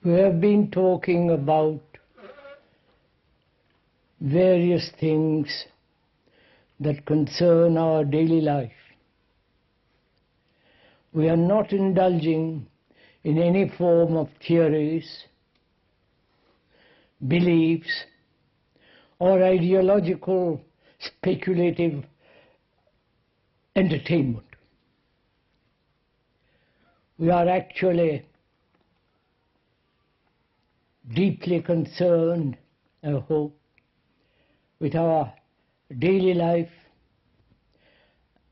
We have been talking about various things that concern our daily life. We are not indulging in any form of theories, beliefs, or ideological speculative entertainment. We are actually deeply concerned, I hope, with our daily life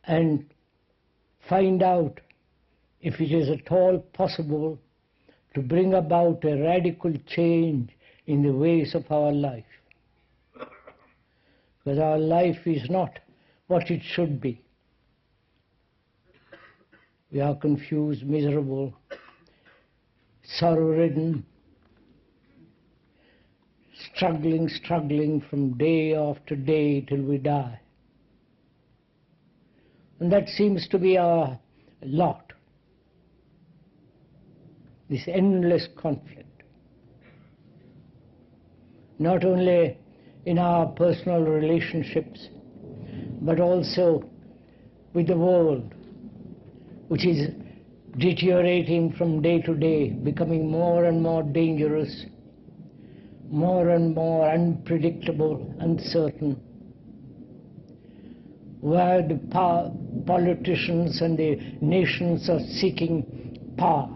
and find out if it is at all possible to bring about a radical change in the ways of our life. Because our life is not what it should be. We are confused, miserable, sorrow-ridden, struggling from day after day till we die. And that seems to be our lot, this endless conflict, not only in our personal relationships, but also with the world, which is deteriorating from day to day, becoming more and more dangerous, more and more unpredictable, uncertain, where the politicians and the nations are seeking power.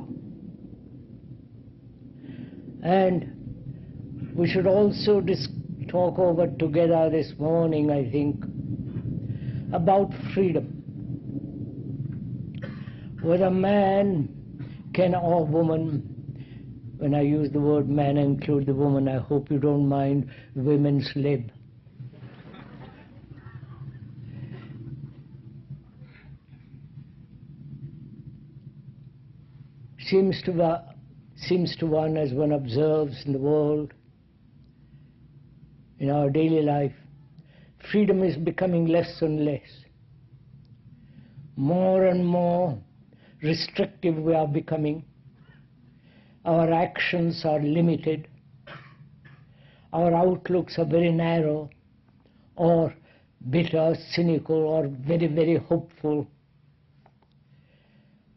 And we should also talk over together this morning, I think, about freedom. Whether man can or woman, when I use the word man, I include the woman. I hope you don't mind women's lib. Seems to one, as one observes in the world, in our daily life, freedom is becoming less and less. More and more restrictive we are becoming. Our actions are limited. Our outlooks are very narrow, or bitter, cynical, or very, very hopeful.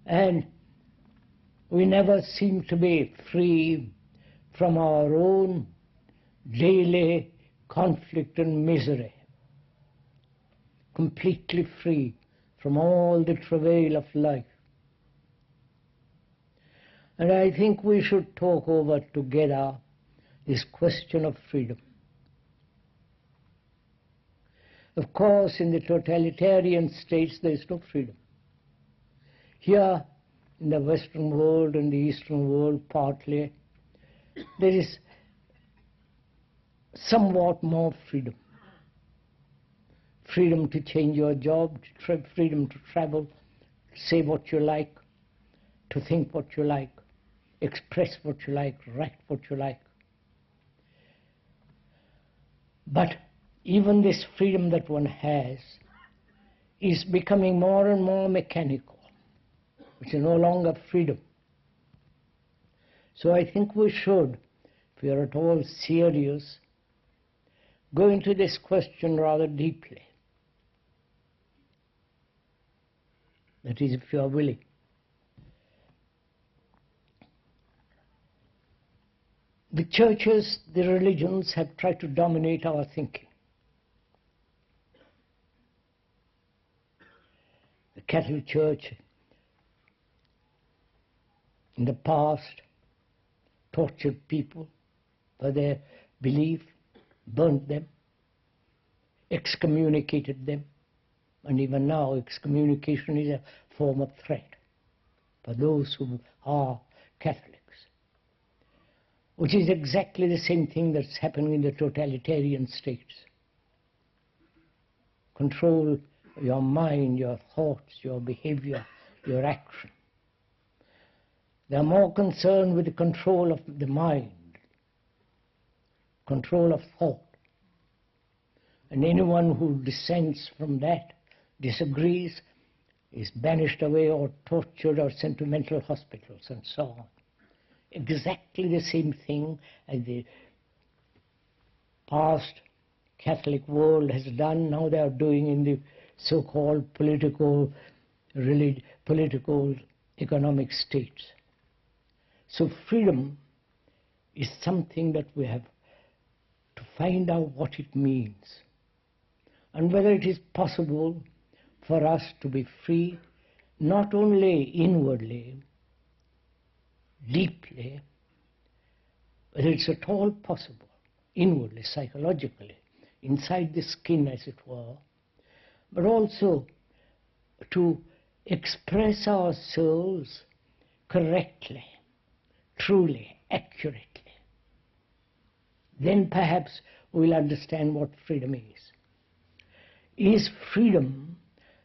And we never seem to be free from our own daily conflict and misery, completely free from all the travail of life. And I think we should talk over together this question of freedom. Of course, in the totalitarian states, there is no freedom. Here, in the Western world and the Eastern world partly, there is somewhat more freedom. Freedom to change your job, freedom to travel, say what you like, to think what you like, express what you like, write what you like. But even this freedom that one has is becoming more and more mechanical, which is no longer freedom. So I think we should, if we are at all serious, go into this question rather deeply. That is, if you are willing. The churches, the religions have tried to dominate our thinking. The Catholic Church in the past tortured people for their belief, burnt them, excommunicated them, and even now excommunication is a form of threat for those who are Catholics, which is exactly the same thing that's happening in the totalitarian states. Control your mind, your thoughts, your behavior, your action. They are more concerned with the control of the mind, control of thought. And anyone who dissents from that, disagrees, is banished away or tortured or sent to mental hospitals and so on. exactly the same thing as the past Catholic world has done, now they are doing in the so-called political, economic states. So freedom is something that we have to find out what it means, and whether it is possible for us to be free, not only inwardly, deeply, but it's at all possible, inwardly, psychologically, inside the skin, as it were, but also to express ourselves correctly, truly, accurately. Then perhaps we'll understand what freedom is. Is freedom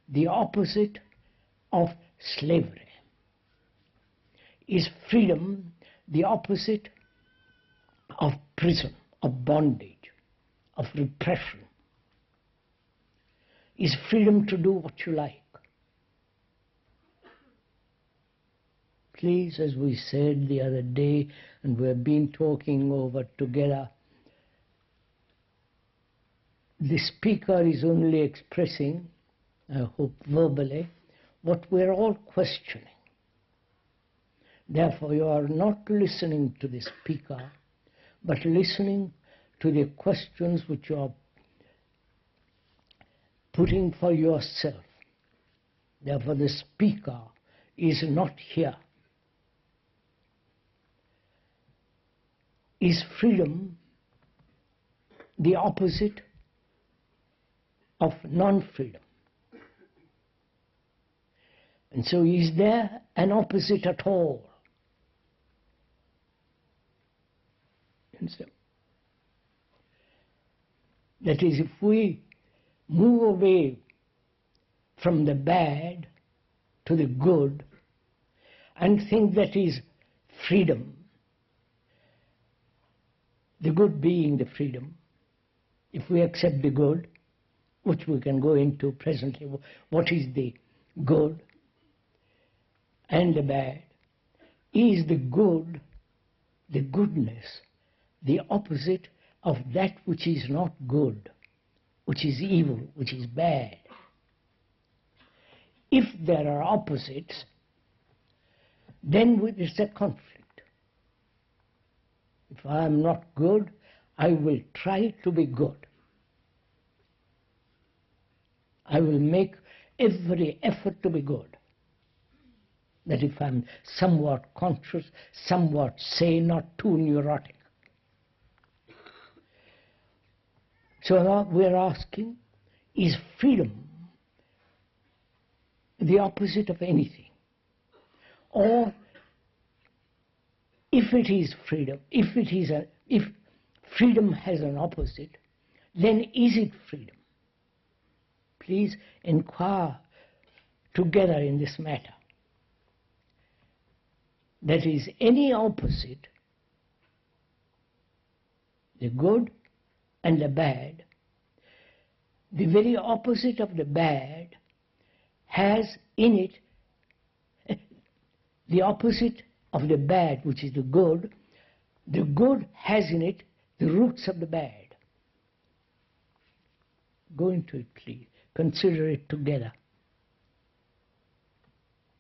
the opposite of slavery? Is freedom the opposite of prison, of bondage, of repression? Is freedom to do what you like? Please, as we said the other day, and we have been talking over together, the speaker is only expressing, I hope verbally, what we're all questioning. Therefore, you are not listening to the speaker, but listening to the questions which you are putting for yourself. Therefore, the speaker is not here. Is freedom the opposite of non-freedom? And so is there an opposite at all? And so, that is, if we move away from the bad to the good and think that is freedom, the good being the freedom, if we accept the good, which we can go into presently, what is the good and the bad, is the good, the goodness, the opposite of that which is not good, which is evil, which is bad. If there are opposites, then it's a conflict. If I am not good, I will try to be good. I will make every effort to be good. That if I'm somewhat conscious, somewhat sane, not too neurotic. So now we're asking, is freedom the opposite of anything? Or if it is freedom, if freedom has an opposite, then is it freedom? Please inquire together in this matter. That is, any opposite, the good and the bad, the very opposite of the bad has in it, the opposite of the bad, which is the good has in it the roots of the bad. Go into it, please. Consider it together.